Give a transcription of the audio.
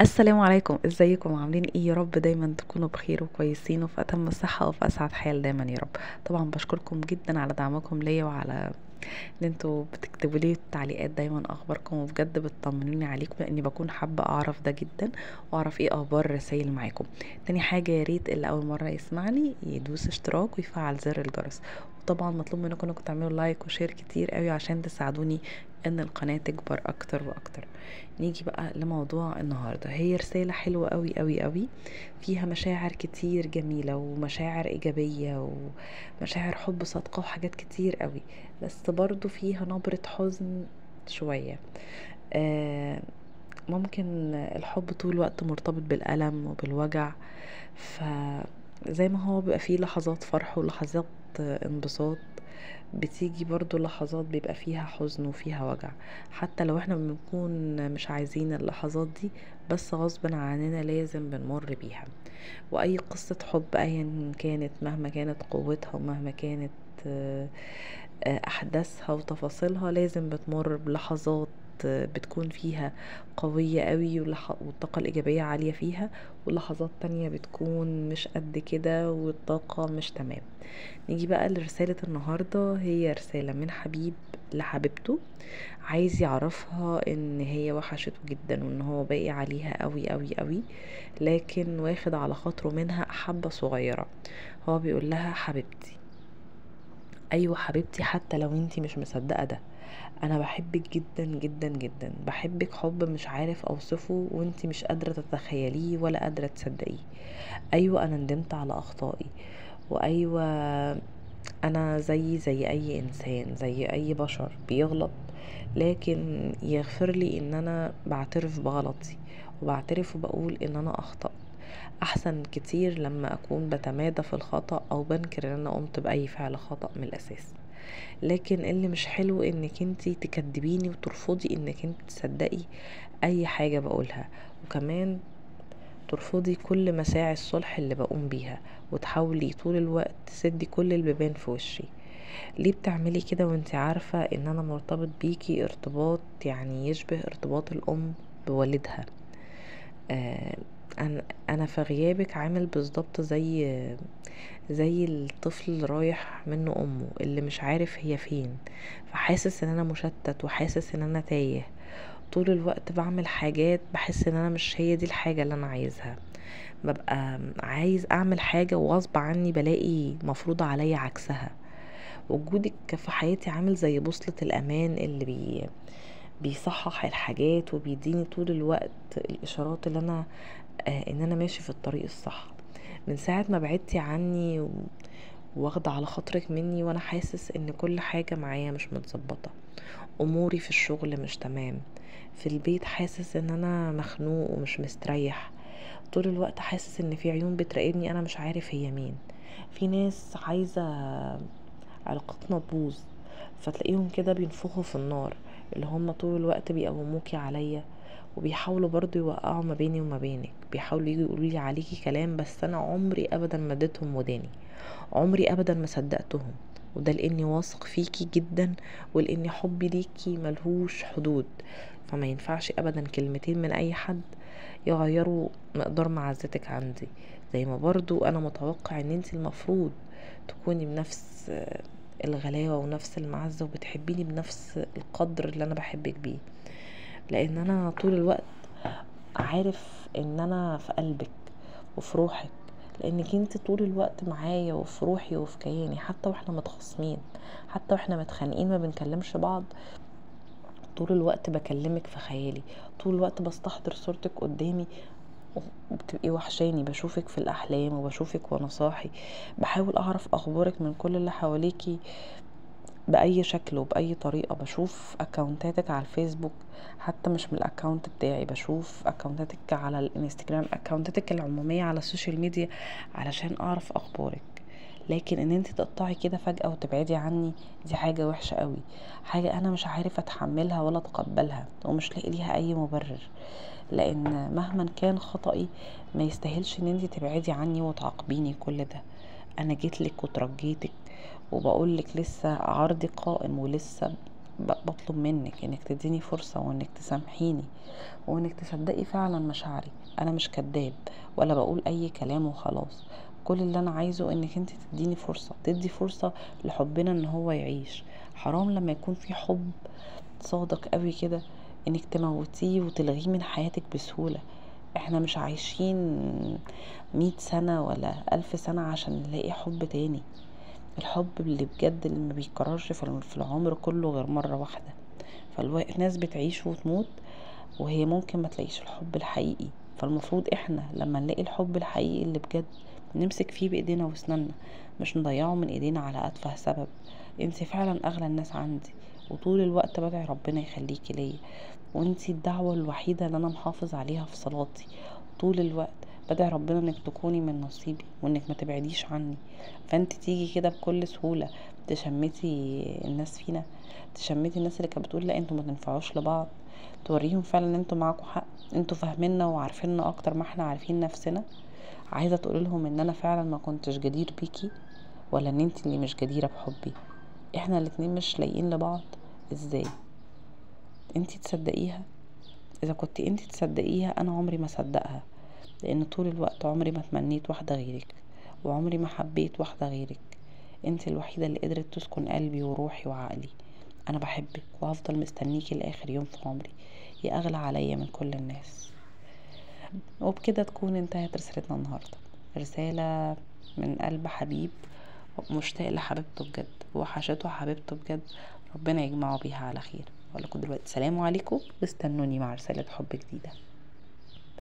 السلام عليكم، ازيكم؟ عاملين ايه؟ يا رب دايما تكونوا بخير وكويسين وفي اتم الصحة وفي اسعد حال دايما يا رب. طبعا بشكركم جدا على دعمكم ليا وعلى ان انتوا بتكتبوا لي التعليقات دايما اخباركم، وبجد بتطمنوني عليكم لاني بكون حابة اعرف ده جدا واعرف ايه اخبار الرسايل معاكم. تاني حاجة، يا ريت اللي اول مرة يسمعني يدوس اشتراك ويفعل زر الجرس، وطبعا مطلوب منكم انكم تعملوا لايك وشير كتير قوي عشان تساعدوني ان القناة تكبر اكتر واكتر. نيجي بقى لموضوع النهاردة. هي رسالة حلوة قوي قوي قوي، فيها مشاعر كتير جميلة ومشاعر إيجابية ومشاعر حب صادقة وحاجات كتير قوي، بس برضو فيها نبرة حزن شوية. آه ممكن الحب طول الوقت مرتبط بالألم وبالوجع، فزي ما هو بيبقى فيه لحظات فرح ولحظات انبساط، بتيجي برضو لحظات بيبقى فيها حزن وفيها وجع، حتى لو احنا بنكون مش عايزين اللحظات دي، بس غصبا عننا لازم بنمر بيها. واي قصة حب ايا كانت، مهما كانت قوتها ومهما كانت احداثها وتفاصيلها، لازم بتمر بلحظات بتكون فيها قوية قوي والطاقة الإيجابية عالية فيها، ولحظات تانية بتكون مش قد كده والطاقة مش تمام. نيجي بقى لرسالة النهاردة. هي رسالة من حبيب لحبيبته، عايز يعرفها ان هي وحشته جدا وان هو باقي عليها قوي قوي قوي، لكن واخد على خاطره منها حبة صغيرة. هو بيقول لها: حبيبتي، ايوه حبيبتي، حتى لو انتي مش مصدقة ده، انا بحبك جدا جدا جدا، بحبك حب مش عارف اوصفه وانتي مش قادرة تتخيليه ولا قادرة تصدقيه. ايوه انا ندمت على اخطائي، وايوه انا زي اي انسان، زي اي بشر بيغلط، لكن يغفر لي ان انا بعترف بغلطي وبعترف وبقول ان انا اخطأت. احسن كتير لما اكون بتمادى في الخطأ او بنكر ان انا قمت باي فعل خطأ من الاساس. لكن اللي مش حلو انك انتي تكدبيني وترفضي انك انتي تصدقي اي حاجة بقولها، وكمان ترفضي كل مساعي الصلح اللي بقوم بيها، وتحاولي طول الوقت تسدي كل البيبان في وشي. ليه بتعملي كده وانتي عارفة ان انا مرتبط بيكي ارتباط يعني يشبه ارتباط الام بوالدها؟ آه انا في غيابك عامل بالظبط زي الطفل اللي رايح منه امه اللي مش عارف هي فين، فحاسس ان انا مشتت وحاسس ان انا تايه. طول الوقت بعمل حاجات بحس ان انا مش هي دي الحاجة اللي انا عايزها، ببقى عايز اعمل حاجة وغصب عني بلاقي مفروض عليا عكسها. وجودك في حياتي عامل زي بوصلة الامان اللي بيصحح الحاجات وبيديني طول الوقت الاشارات اللي انا ان انا ماشي في الطريق الصح. من ساعة ما بعدتي عني واخدة على خاطرك مني، وانا حاسس ان كل حاجة معايا مش متظبطة، اموري في الشغل مش تمام، في البيت حاسس ان انا مخنوق ومش مستريح، طول الوقت حاسس ان في عيون بتراقبني انا مش عارف هي مين، في ناس عايزة علاقتنا تبوظ، فتلاقيهم كده بينفخوا في النار، اللي هم طول الوقت بيقوموكي عليا وبيحاولوا برضو يوقعوا ما بيني وما بينك، بيحاولوا يجوا يقولوا لي عليكي كلام، بس انا عمري ابدا ما اديتهم وداني، عمري ابدا ما صدقتهم. وده لاني واثق فيكي جدا ولاني حبي ليكي ملهوش حدود، فما ينفعش ابدا كلمتين من اي حد يغيروا مقدار معزتك عندي. زي ما برضو انا متوقع ان انت المفروض تكوني بنفس الغلاوة ونفس المعزة وبتحبيني بنفس القدر اللي انا بحبك بيه، لان انا طول الوقت عارف ان انا في قلبك وفي روحك، لانك انت طول الوقت معايا وفي روحي وفي كياني، حتى واحنا متخاصمين، حتى واحنا متخانقين ما بنكلمش بعض، طول الوقت بكلمك في خيالي، طول الوقت بستحضر صورتك قدامي وبتبقي وحشاني، بشوفك في الاحلام وبشوفك وانا صاحي، بحاول اعرف اخبارك من كل اللي حواليكي باي شكل وباي طريقه، بشوف اكونتاتك على الفيسبوك، حتى مش من الاكونت بتاعي، بشوف اكونتاتك على الانستجرام، اكونتاتك العموميه على السوشيال ميديا علشان اعرف اخبارك. لكن ان انت تقطعي كده فجأة وتبعدي عني، دي حاجة وحشة قوي، حاجة انا مش عارفة اتحملها ولا اتقبلها ومش لاقي ليها اي مبرر، لان مهما كان خطأي ما يستاهلش ان انت تبعدي عني وتعاقبيني كل ده. انا جيتلك وترجيتك وبقولك لسه عرضي قائم ولسه بطلب منك انك تديني فرصة، وانك تسامحيني، وانك تصدقي فعلا مشاعري. انا مش كداب ولا بقول اي كلام وخلاص. كل اللي انا عايزه انك انت تديني فرصة، تدي فرصة لحبنا ان هو يعيش. حرام لما يكون في حب صادق قوي كده انك تموتيه وتلغيه من حياتك بسهولة. احنا مش عايشين 100 سنة ولا 1000 سنة عشان نلاقي حب تاني. الحب اللي بجد اللي ما بيتكررش في العمر كله غير مرة واحدة. فالناس بتعيش وتموت وهي ممكن ما تلاقيش الحب الحقيقي. فالمفروض احنا لما نلاقي الحب الحقيقي اللي بجد نمسك فيه بايدينا واسناننا، مش نضيعه من ايدينا على اتفه سبب. انت فعلا اغلى الناس عندي، وطول الوقت بدعي ربنا يخليكي ليا، وانتي الدعوة الوحيدة اللي انا محافظ عليها في صلاتي طول الوقت. بدعي ربنا انك تكوني من نصيبي، وانك ما تبعديش عني. فانت تيجي كده بكل سهولة تشمتي الناس فينا، تشمتي الناس اللي كانت بتقول لا انتوا ما تنفعوش لبعض، توريهم فعلا ان انتوا معاكم حق، انتوا فاهميننا وعارفيننا اكتر ما احنا عارفين نفسنا. عايزة تقول لهم ان انا فعلا ما كنتش جدير بيكي، ولا ان انت اللي مش جديرة بحبي؟ احنا الاتنين مش لايقين لبعض. ازاي انت تصدقيها؟ اذا كنت انت تصدقيها انا عمري ما صدقها، لان طول الوقت عمري ما تمنيت واحدة غيرك، وعمري ما حبيت واحدة غيرك. انت الوحيدة اللي قدرت تسكن قلبي وروحي وعقلي. انا بحبك وهفضل مستنيكي لاخر يوم في عمري، يا اغلى عليا من كل الناس. وبكده تكون انتهت رسالتنا النهاردة، رسالة من قلب حبيب مشتاق لحبيبته بجد، وحشته حبيبته بجد. ربنا يجمعه بيها على خير. اقول لكم دلوقتي سلام عليكم، واستنوني مع رسالة حب جديدة.